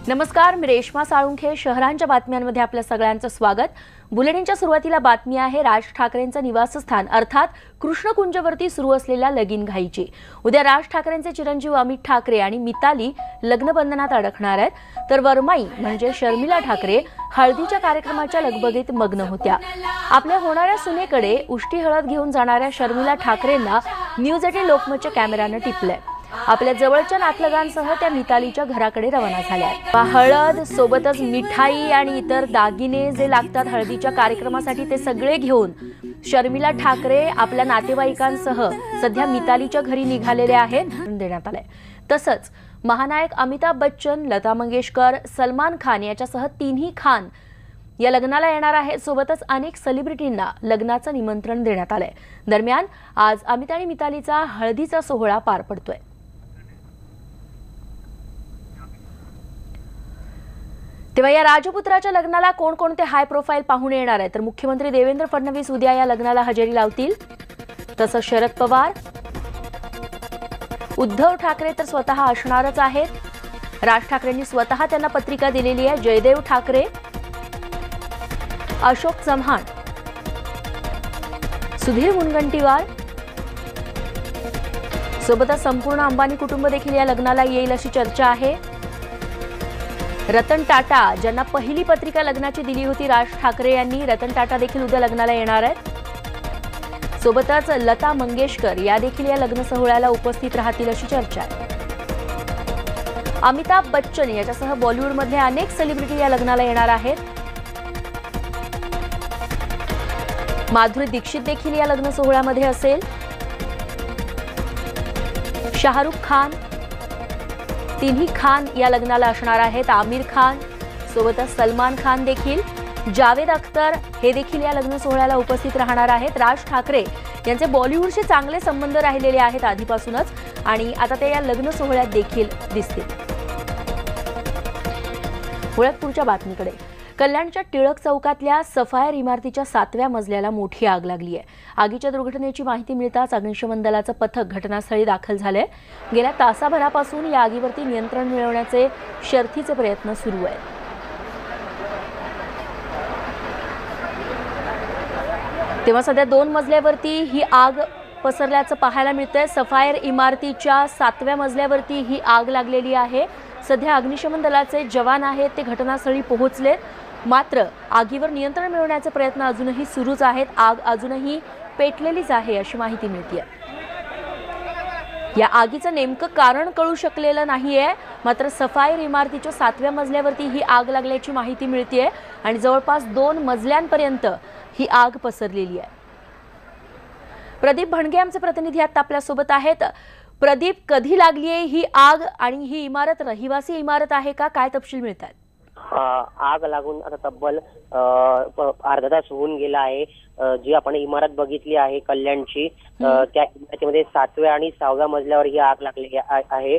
नमस्कार, मी रेश्मा साळुंखे. शहरांच्या बातम्यांमध्ये आपल्या सगळ्यांचं स्वागत. बुलेटिनच्या सुरुवातीला बातमी आहे राज ठाकरेंचं निवासस्थान अर्थात कृष्णकुंजवरती सुरू असलेल्या लगीन घाईची. उद्या राज ठाकरेंचे चिरंजीव अमित ठाकरे आणि मिताली लग्नबंधनात अडकणार आहेत, तर वरमाई म्हणजे शर्मिला ठाकरे हळदीच्या कार्यक्रमाच्या लगबगीत मग्न होत्या. आपल्या होणाऱ्या सुनेकडे उष्टी हळद घेऊन जाणाऱ्या शर्मिला ठाकरेंना न्यूज 18 लोकमतच्या कॅमेऱ्यानं टिपलंय. आपल्या जवळच्या नातलगांसह त्या मितालीच्या घराकडे रवाना झाल्या. हळद सोबतच मिठाई आणि इतर दागिने जे लागतात हळदीच्या कार्यक्रमासाठी ते सगळे घेऊन शर्मिला ठाकरे आपल्या नातेवाईकांसह सध्या मितालीच्या घरी निघालेले आहेत देण्यात आले. तसंच महानायक अमिताभ बच्चन, लता मंगेशकर, सलमान खान याच्यासह तिन्ही खान या लग्नाला येणार आहेत. सोबतच अनेक सेलिब्रिटींना लग्नाचं निमंत्रण देण्यात आलंय. दरम्यान आज अमित आणि मितालीचा हळदीचा सोहळा पार पडतोय. तेव्हा या राजपुत्राच्या लग्नाला कोणकोणते हाय प्रोफाईल पाहुणे येणार आहेत, तर मुख्यमंत्री देवेंद्र फडणवीस उद्या या लग्नाला हजेरी लावतील. तसंच शरद पवार, उद्धव ठाकरे तर स्वतः असणारच आहेत. राज ठाकरेंनी स्वतः त्यांना पत्रिका दिलेली आहे. जयदेव ठाकरे, अशोक चव्हाण, सुधीर मुनगंटीवार सोबतच संपूर्ण अंबानी कुटुंब देखील या लग्नाला येईल अशी चर्चा आहे. रतन टाटा ज्यांना पहिली पत्रिका लग्नाची दिली होती राज ठाकरे यांनी, रतन टाटा देखील उद्या लग्नाला येणार आहेत. सोबतच लता मंगेशकर या देखील या लग्न सोहळ्याला उपस्थित राहतील अशी चर्चा आहे. अमिताभ बच्चन याच्यासह बॉलिवूडमधले अनेक सेलिब्रिटी या लग्नाला येणार आहेत. माधुरी दीक्षित देखील या लग्न सोहळ्यामध्ये असेल. शाहरुख खान, तिन्ही खान या लग्नाला असणार आहेत. आमिर खान सोबतच सलमान खान देखील, जावेद अख्तर हे देखील या लग्न सोहळ्याला उपस्थित राहणार आहेत. राज ठाकरे यांचे बॉलिवूडशी चांगले संबंध राहिलेले आहेत आधीपासूनच आणि आता ते या लग्न सोहळ्यात देखील दिसतील. पुढच्या बातमीकडे. कल्याणच्या टिळक चौकातल्या सफायर इमारतीच्या 7व्या मजल्याला मोठी आग लागली आहे. आगीच्या दुर्घटनेची माहिती मिळताच अग्निशमन दलाचं पथक घटनास्थळी दाखल झालंय. गेल्या तासाभरापासून या आगीवरती नियंत्रण मिळवण्याचे शर्थीचे प्रयत्न सुरू आहेत. तेव्हा सध्या 2 मजल्यावरती ही आग पसरल्याचं पाहायला मिळतंय. सफायर इमारतीच्या 7व्या मजल्यावरती ही आग लागलेली आहे. सध्या अग्निशमन दलाचे जवान आहेत, ते घटनास्थळी पोहोचलेत. मात्र आगीवर नियंत्रण मिळवण्याचे प्रयत्न अजूनही सुरूच आहेत. आग अजूनही पेटलेलीच आहे अशी माहिती मिळते. या आगीचं नेमकं कारण कळू शकलेलं नाहीये. मात्र सफायर इमारतीच्या 7व्या मजल्यावरती ही आग लागल्याची माहिती मिळते आणि जवळपास 2 मजल्यांपर्यंत ही आग पसरलेली आहे. प्रदीप भणगे आमचे प्रतिनिधी आता आपल्यासोबत आहेत. प्रदीप, कधी लागली आहे ही आग आणि ही इमारत रहिवासी इमारत आहे का, काय तपशील मिळतात? आग लागून आता तब्बल अर्धा तास होऊन गेला आहे. जी आपण इमारत बघितली आहे कल्याणची, त्या इमारतीमध्ये 7व्या आणि 6व्या मजल्यावर ही आग लागलेली आहे.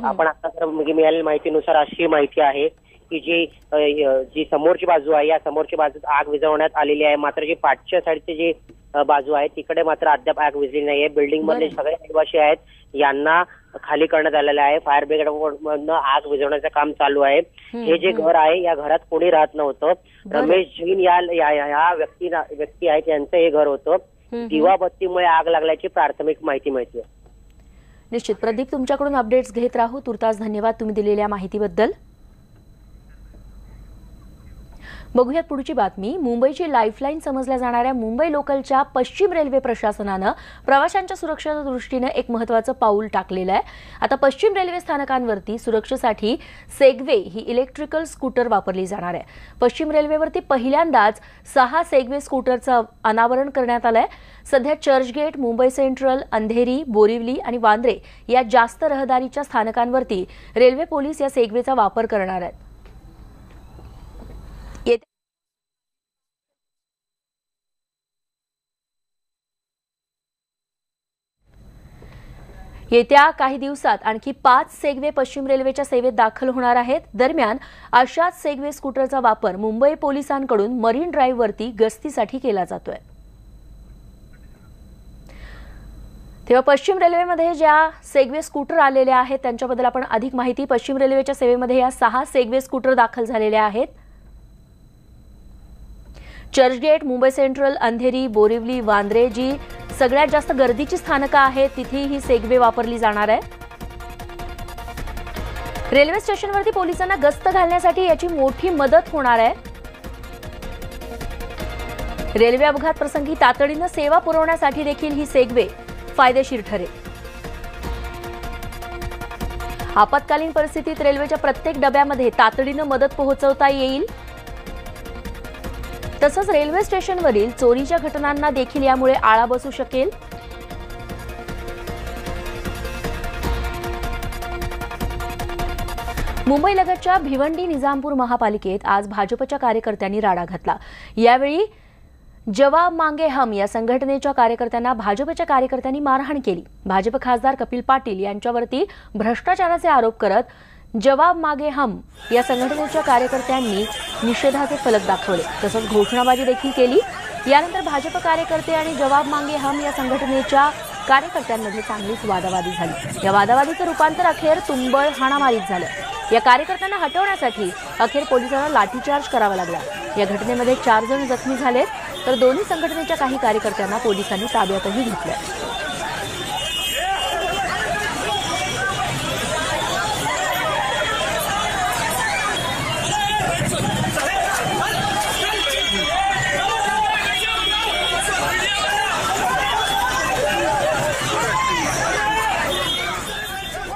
आपण आता तर मिळालेल्या माहितीनुसार अशी माहिती आहे की जी समोरची बाजू आहे, या समोरची बाजूत आग विझवण्यात आलेली आहे. मात्र जी पाठच्या साईडची जी बाजू आहे तिकडे मात्र अद्याप आग विझली नाहीये. बिल्डिंग मधले सगळे रहिवासी आहेत यांना खाली करण्यात आलेलं आहे. फायर ब्रिगेड मधनं आग विझवण्याचं काम चालू आहे. हे जे घर आहे या घरात कोणी राहत नव्हतं. रमेश जैन या व्यक्ती आहेत, यांचं हे घर होतं. दिवाबत्तीमुळे आग लागल्याची प्राथमिक माहिती मिळते. निश्चित प्रदीप, तुमच्याकडून अपडेट्स घेत राहू. तुर्तास धन्यवाद तुम्ही दिलेल्या माहितीबद्दल. बघूयात पुढची बातमी. मुंबईची लाईफलाईन समजल्या जाणाऱ्या मुंबई लोकलच्या पश्चिम रेल्वे प्रशासनानं प्रवाशांच्या सुरक्षेच्या दृष्टीने एक महत्त्वाचं पाऊल टाकलेलं आहे. आता पश्चिम रेल्वे स्थानकांवरती सुरक्षेसाठी सेगवे ही इलेक्ट्रिकल स्कूटर वापरली जाणार आहे. पश्चिम रेल्वेवरती पहिल्यांदाच 6 सेगवे स्कूटरचं अनावरण करण्यात आलंय. सध्या चर्चगेट, मुंबई सेंट्रल, अंधेरी, बोरिवली आणि वांद्रे या जास्त रहदारीच्या स्थानकांवरती रेल्वे पोलीस या सेगवेचा वापर करणार आहेत. येत्या काही दिवसात आणखी 5 सेगवे पश्चिम रेल्वेच्या सेवेत दाखल होणार आहेत. दरम्यान अशाच सेगवे स्कूटरचा वापर मुंबई पोलिसांकडून मरीन ड्राईव्हवरती गस्तीसाठी केला जातोय. तेव्हा पश्चिम रेल्वेमध्ये ज्या सेगवे स्कूटर आलेले आहेत त्यांच्याबद्दल आपण अधिक माहिती. पश्चिम रेल्वेच्या सेवेमध्ये या 6 सेगवे स्कूटर दाखल झालेले आहेत. चर्चगेट, मुंबई सेंट्रल, अंधेरी, बोरिवली, वांद्रे जी सगळ्यात जास्त गर्दीची स्थानकं आहेत तिथे ही सेगवे वापरली जाणार आहे. रेल्वे स्टेशनवरती पोलिसांना गस्त घालण्यासाठी याची मोठी मदत होणार आहे. रेल्वे अपघात प्रसंगी तातडीनं सेवा पुरवण्यासाठी देखील ही सेगवे फायदेशीर ठरेल. आपत्कालीन परिस्थितीत रेल्वेच्या प्रत्येक डब्यामध्ये तातडीनं मदत पोहोचवता येईल. तसंच रेल्वे स्टेशनवरील चोरीच्या घटनांना देखील यामुळे आळा बसू शकेल. मुंबईलगतच्या भिवंडी निजामपूर महापालिकेत आज भाजपच्या कार्यकर्त्यांनी राडा घातला. यावेळी जवाब मांगे हम या संघटनेच्या कार्यकर्त्यांना भाजपच्या कार्यकर्त्यांनी मारहाण केली. भाजप खासदार कपिल पाटील यांच्यावरती भ्रष्टाचाराचे आरोप करत जवाब मागे हम या संघटनेच्या कार्यकर्त्यांनी निषेधाचे फलक दाखवले. तसंच घोषणाबाजी देखील केली. यानंतर भाजप कार्यकर्ते आणि जवाब मांगे हम या संघटनेच्या कार्यकर्त्यांमध्ये चांगलीच वादावादी झाली. या वादावादीचं रूपांतर अखेर तुंबळ हाणामारीत झालं. या कार्यकर्त्यांना हटवण्यासाठी अखेर पोलिसांना लाठीचार्ज करावा लागला. या घटनेमध्ये 4 जण जखमी झालेत तर दोन्ही संघटनेच्या काही कार्यकर्त्यांना पोलिसांनी ताब्यातही घेतलं.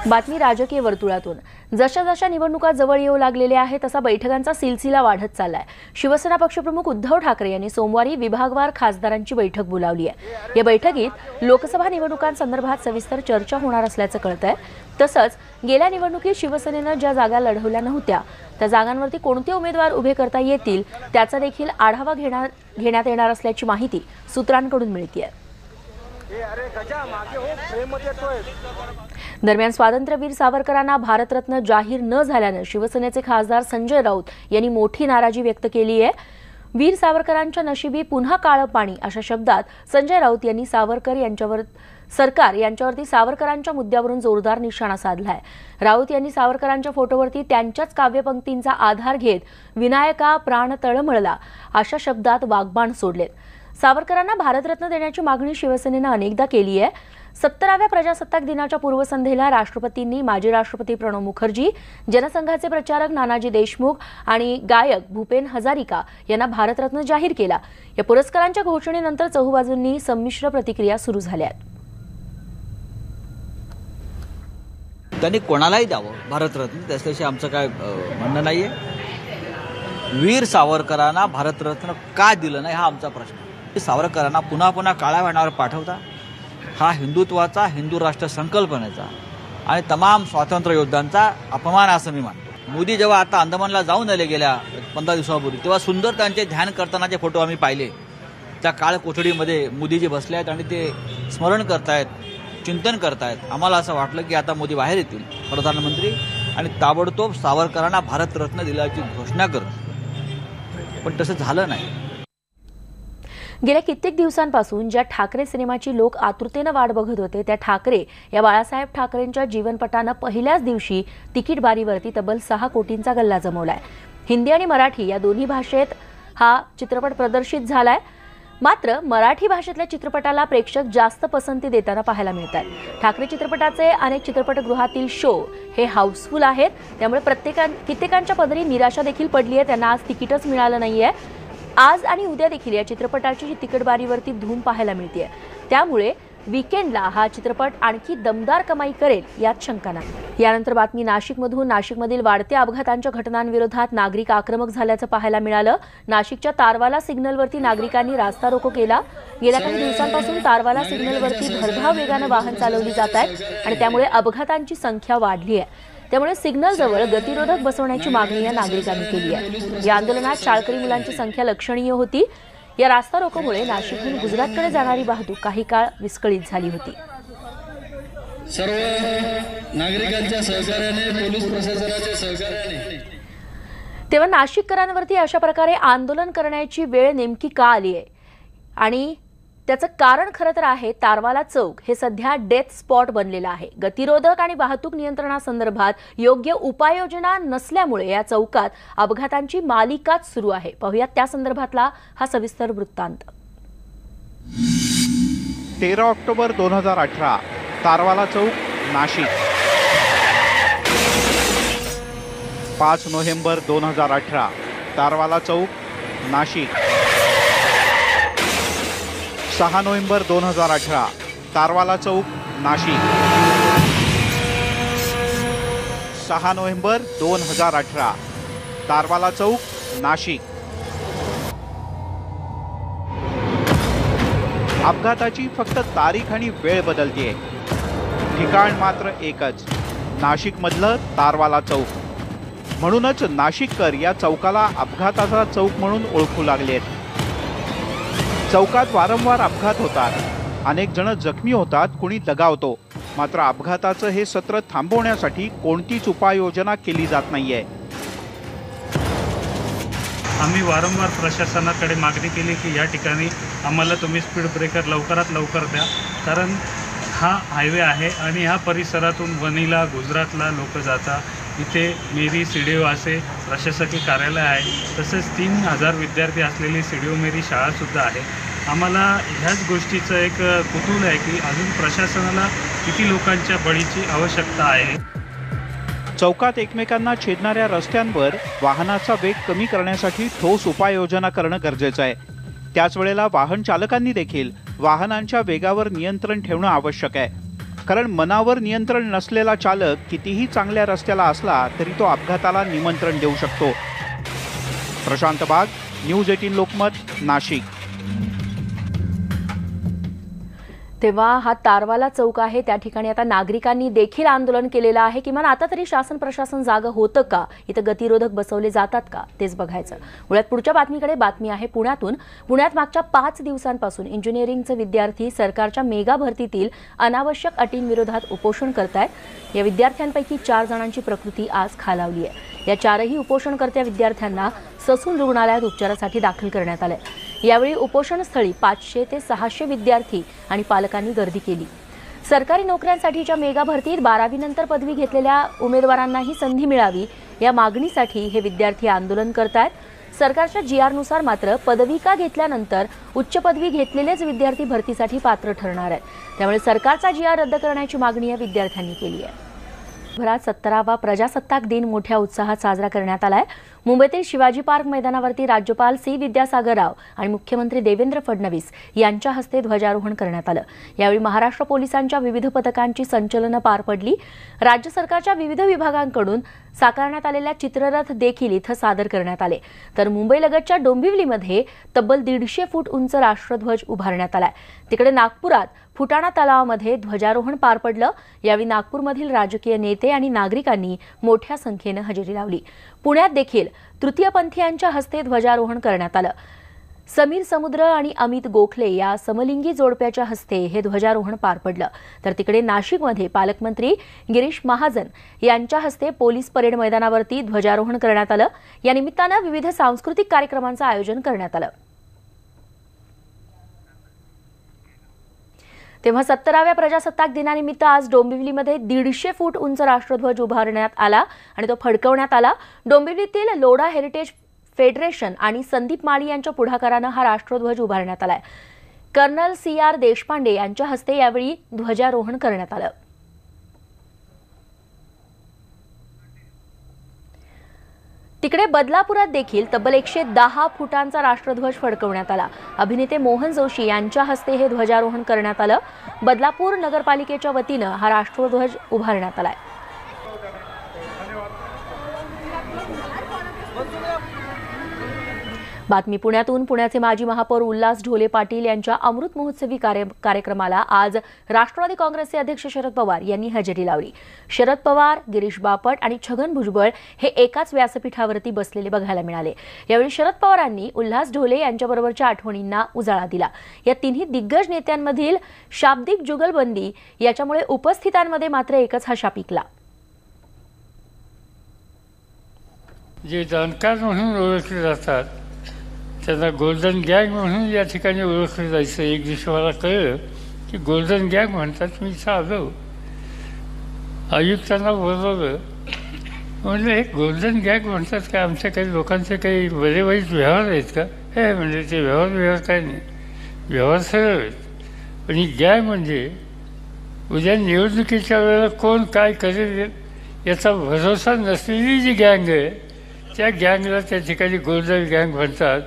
बातमी राजकीय वर्तुळातून. जशा जशा निवडणुका जवळ येऊ लागलेल्या आहेत तसा बैठकांचा सिलसिला वाढत चाललाय. शिवसेना पक्षप्रमुख उद्धव ठाकरे यांनी सोमवारी विभागवार खासदारांची बैठक बोलावली आहे. या बैठकीत लोकसभा निवडणुकांसंदर्भात सविस्तर चर्चा होणार असल्याचं कळतंय. तसंच गेल्या निवडणुकीत शिवसेनेनं ज्या जागा लढवल्या नव्हत्या त्या जागांवरती कोणते उमेदवार उभे करता येतील त्याचा देखील आढावा घेण्यात येणार असल्याची माहिती सूत्रांकडून मिळतेय. दरम्यान स्वातंत्र्यवीर सावरकरांना भारतरत्न जाहीर न झाल्यानं शिवसेनेचे खासदार संजय राऊत यांनी मोठी नाराजी व्यक्त केली आहे. वीर सावरकरांच्या नशिबी पुन्हा काळं पाणी अशा शब्दात संजय राऊत यांनी सरकार यांच्यावरती सावरकरांच्या मुद्द्यावरून जोरदार निशाणा साधलाय. राऊत यांनी सावरकरांच्या फोटोवरती त्यांच्याच काव्यपंक्तींचा आधार घेत विनायका प्राण तळमळला अशा शब्दात वाग्बाण सोडलेत. सावरकरांना भारतरत्न देण्याची मागणी शिवसेनेनं अनेकदा केली आहे. 70व्या प्रजासत्ताक दिनाच्या पूर्वसंध्येला राष्ट्रपतींनी माजी राष्ट्रपती प्रणव मुखर्जी, जनसंघाचे प्रचारक नानाजी देशमुख आणि गायक भूपेन हजारिका यांना भारतरत्न जाहीर केला. या पुरस्कारांच्या घोषणेनंतर चहूबाजूंनी संमिश्र प्रतिक्रिया सुरू झाल्या. त्यांनी कोणालाही द्यावं भारतरत्न, त्याच्याशी आमचं काय म्हणणं नाहीये. वीर सावरकरांना भारतरत्न का दिलं नाही हा आमचा प्रश्न. सावरकरांना पुन्हा पुन्हा काळ्या वाणावर पाठवता हा हिंदुत्वाचा, हिंदू राष्ट्र संकल्पनेचा आणि तमाम स्वातंत्र्य योद्धांचा अपमान असं मी मानतो. मोदी जेव्हा आता अंदमानला जाऊन आले गेल्या 15 दिवसापूर्वी तेव्हा सुंदर त्यांचे ध्यान करतानाचे फोटो आम्ही पाहिले. त्या काळ कोठडीमध्ये मोदीजी बसले आहेत आणि ते स्मरण करतायत, चिंतन करतायत. आम्हाला असं वाटलं की आता मोदी बाहेर येतील प्रधानमंत्री आणि ताबडतोब सावरकरांना भारतरत्न दिल्याची घोषणा करतील, पण तसं झालं नाही. गेल्या कित्येक दिवसांपासून ज्या ठाकरे सिनेमाची लोक आतुरतेनं वाट बघत होते त्या ठाकरे या बाळासाहेब ठाकरेंच्या जीवनपटानं पहिल्याच दिवशी तिकीट बारीवरती तब्बल 6 कोटींचा गल्ला जमवलाय. हिंदी आणि मराठी या दोन्ही भाषेत हा चित्रपट प्रदर्शित झालाय. मात्र मराठी भाषेतल्या चित्रपटाला प्रेक्षक जास्त पसंती देताना पाहायला मिळतात. ठाकरे चित्रपटाचे अनेक चित्रपटगृहातील शो हे हाऊसफुल आहेत. त्यामुळे कित्येकांच्या पदरी निराशा देखील पडली आहे. त्यांना आज तिकीटच मिळालं नाहीये. आज आणि उद्या देखील या चित्रपटाची तिकीट बारीवरती धूम पाहायला मिळते. त्यामुळे वीकेंडला हा चित्रपट आणखी दमदार कमाई करेल यात शंका नाही. यानंतर बातमी नाशिकमधून. नाशिकमधील वाढत्या अपघातांच्या घटनांविरोधात नागरिक आक्रमक झाल्याचं पाहायला मिळालं. नाशिकच्या तारवाला सिग्नलवरती नागरिकांनी रास्ता रोको केला. गेल्या काही दिवसांपासून तारवाला सिग्नलवरती भरधाव वेगानं वाहन चालवली जात आहेत आणि त्यामुळे अपघातांची संख्या वाढली आहे. त्यामुळे सिग्नलजवळ गतिरोधक बसवण्याची मागणी या नागरिकांनी केली आहे. या आंदोलनात शाळकरी मुलांची संख्या लक्षणीय होती. या रास्ता रोकोमुळे नाशिकहून गुजरातकडे जाणारी वाहतूक काही काळ विस्कळीत झाली होती. सर्व नागरिकांच्या सहकार्याने, पोलीस प्रशासनाच्या सहकार्याने तेव्हा नाशिककरांवरती अशा प्रकारे आंदोलन करण्याची वेळ नेमकी का आली आहे आणि त्याचं कारण खरं तर आहे तारवाला चौक हे सध्या डेथ स्पॉट बनलेलं आहे. गतिरोधक आणि वाहतूक नियंत्रणासंदर्भात योग्य उपाययोजना नसल्यामुळे या चौकात अपघातांची मालिकाच सुरू आहे. पाहूयात त्या संदर्भातला हा सविस्तर वृत्तांत. 13 ऑक्टोबर 2018 तारवाला चौक, नाशिक. 5 नोव्हेंबर 2018 तारवाला चौक, नाशिक. 6 नोव्हेंबर 2018 तारवाला चौक, नाशिक. 6 नोव्हेंबर 2018 तारवाला चौक, नाशिक. अपघाताची फक्त तारीख आणि वेळ बदलतीये, ठिकाण मात्र एकच, नाशिकमधलं तारवाला चौक. म्हणूनच नाशिककर या चौकाला अपघाताचा चौक म्हणून ओळखू लागलेत. चौकात वारंवार अपघात होतात, अनेक जण जखमी होतात, कुणी दगावतो. मात्र अपघाताचं हे सत्र थांबवण्यासाठी कोणतीच उपाययोजना केली जात नाहीये. आम्ही वारंवार प्रशासनाकडे मागणी केली की या ठिकाणी आम्हाला तुम्ही स्पीड ब्रेकर लवकरात लवकर द्या, कारण हा हायवे आहे आणि ह्या परिसरातून वणीला, गुजरातला लोक जातात. इथे मेरी सीडीओ असे प्रशासकीय कार्यालय आहे, तसेच 3000 विद्यार्थी असलेली सीडीओ मेरी शाळासुद्धा आहे. आम्हाला ह्याच गोष्टीचं एक कुतूहल आहे की अजून प्रशासनाला किती लोकांच्या बळीची आवश्यकता आहे. चौकात एकमेकांना छेदणाऱ्या रस्त्यांवर वाहनाचा वेग कमी करण्यासाठी ठोस उपाययोजना करणं गरजेचं आहे. त्याच वेळेला वाहन चालकांनी देखील वाहनांच्या वेगावर नियंत्रण ठेवणं आवश्यक आहे, कारण मनावर नियंत्रण नसलेला चालक कितीही चांगल्या रस्त्याला असला तरी तो अपघाताला निमंत्रण देऊ शकतो. प्रशांत बाग, न्यूज 18 लोकमत, नाशिक. तेव्हा हा तारवाला चौक आहे, त्या ठिकाणी आता नागरिकांनी देखील आंदोलन केलेलं आहे. किमान आता तरी शासन प्रशासन जागं होतं का, इथं गतिरोधक बसवले जातात का, तेच बघायचं. मुळात पुढच्या बातमीकडे बातमी आहे पुण्यातून. पुण्यात मागच्या 5 दिवसांपासून इंजिनिअरिंगचे विद्यार्थी सरकारच्या मेगा भरतीतील अनावश्यक अटींविरोधात उपोषण करतायत. या विद्यार्थ्यांपैकी 4 जणांची प्रकृती आज खालावली आहे. या 4ही उपोषणकर्त्या विद्यार्थ्यांना ससून रुग्णालयात उपचारासाठी दाखल करण्यात आले. यावेळी उपोषणस्थळी 500 ते 600 विद्यार्थी आणि पालकांनी गर्दी केली. सरकारी नोकऱ्यांसाठीच्या मेगा भरतीत 12वी नंतर पदवी घेतलेल्या उमेदवारांनाही संधी मिळावी या मागणीसाठी हे विद्यार्थी आंदोलन करतायत. सरकारच्या GR नुसार मात्र पदविका घेतल्यानंतर उच्च पदवी घेतलेलेच विद्यार्थी भरतीसाठी पात्र ठरणार आहेत. त्यामुळे सरकारचा GR रद्द करण्याची मागणी या विद्यार्थ्यांनी केली आहे. भरात 17वा प्रजासत्ताक दिन मोठ्या उत्साहात साजरा करण्यात आलाय. मुंबईतील शिवाजी पार्क मैदानावरती राज्यपाल C विद्यासागर राव आणि मुख्यमंत्री देवेंद्र फडणवीस यांच्या हस्ते ध्वजारोहण करण्यात आलं. यावेळी महाराष्ट्र पोलिसांच्या विविध पथकांची संचलनं पार पडली. राज्य सरकारच्या विविध विभागांकडून साकारण्यात आलेल्या चित्ररथ देखील इथं सादर करण्यात आले. तर मुंबईलगतच्या डोंबिवलीमध्ये तब्बल 150 फूट उंच राष्ट्रध्वज उभारण्यात आलाय. तिकडे नागपुरात फुटाणा तलावामध्ये ध्वजारोहण पार पडलं. यावेळी नागपूरमधील राजकीय नेते आणि नागरिकांनी मोठ्या संख्येनं हजेरी लावली. पुण्यात देखील तृतीयपंथीयांच्या हस्ते ध्वजारोहण करण्यात आलं. समीर समुद्र आणि अमित गोखले या समलिंगी जोडप्याच्या हस्ते हे ध्वजारोहण पार पडलं. तर तिकडे नाशिकमध्ये पालकमंत्री गिरीश महाजन यांच्या हस्ते पोलीस परेड मैदानावरती ध्वजारोहण करण्यात आलं. या निमित्तानं विविध सांस्कृतिक कार्यक्रमांचं आयोजन करण्यात आलं. तेव्हा 17व्या प्रजासत्ताक दिनानिमित्त आज डोंबिवलीमध्ये 150 फूट उंच राष्ट्रध्वज उभारण्यात आला आणि तो फडकवण्यात आला. डोंबिवलीतील लोढा हेरिटेज फेडरेशन आणि संदीप माळी यांच्या पुढाकारानं हा राष्ट्रध्वज उभारण्यात आलाय. कर्नल CR देशपांडे यांच्या हस्ते यावेळी ध्वजारोहण करण्यात आलं. तिकडे बदलापुरात देखील तब्बल 110 फुटांचा राष्ट्रध्वज फडकवण्यात आला. अभिनेते मोहन जोशी यांच्या हस्ते हे ध्वजारोहण करण्यात आलं. बदलापूर नगरपालिकेच्या वतीनं हा राष्ट्रध्वज उभारण्यात आलाय. बातमी पुण्यातून. पुण्याचे माजी महापौर उल्हास ढोले पाटील यांच्या अमृत महोत्सवी कार्यक्रमाला आज राष्ट्रवादी काँग्रेसचे अध्यक्ष शरद पवार यांनी हजेरी लावली. शरद पवार, गिरीश बापट आणि छगन भुजबळ हे एकाच व्यासपीठावरती बसलेले बघायला मिळाले. यावेळी शरद पवारांनी उल्हास ढोले यांच्याबरोबरच्या आठवणींना उजाळा दिला. या तिन्ही दिग्गज नेत्यांमधील शाब्दिक जुगलबंदी याच्यामुळे उपस्थितांमध्ये मात्र एकच हशा पिकला. जे जाणकार म्हणून ओळखले जातात त्यांना गोल्डन गँग म्हणून या ठिकाणी ओळखलं जायचं. एक दिवशी मला कळलं की गोल्डन गँग म्हणतात. मी इथं आलो, आयुक्तांना बोलवलं, म्हणलं हे गोल्डन गँग म्हणतात का? आमच्या काही लोकांचे काही बरे वाईट व्यवहार आहेत का? हे म्हणजे ते व्यवहार काय नाही, व्यवहार सरळ आहेत. पण ही गँग म्हणजे उद्या निवडणुकीच्या वेळेला कोण काय करेल याचा भरोसा नसलेली जी गँग आहे त्या गँगला त्या ठिकाणी गोल्डन गँग म्हणतात.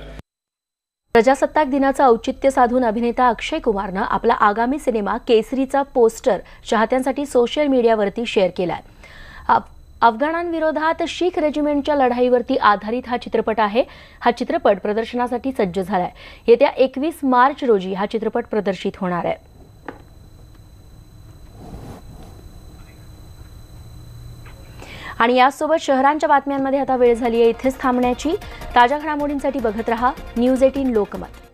प्रजासत्ताक दिनाचं औचित्य साधून अभिनेता अक्षय कुमारनं आपला आगामी सिनेमा केसरीचा पोस्टर चाहत्यांसाठी सोशल मीडियावरती शेअर केलाय. अफगाणांविरोधात शीख रेजिमेंटच्या लढाईवरती आधारित हा चित्रपट आहे. हा चित्रपट प्रदर्शनासाठी सज्ज झालाय. येत्या 21 मार्च रोजी हा चित्रपट प्रदर्शित होणार आहे. आणि यासोबत शहरांच्या बातम्यांमध्ये आता वेळ झाली आहे इथेच थांबण्याची. ताज्या घडामोडींसाठी बघत रहा न्यूज 18 लोकमत.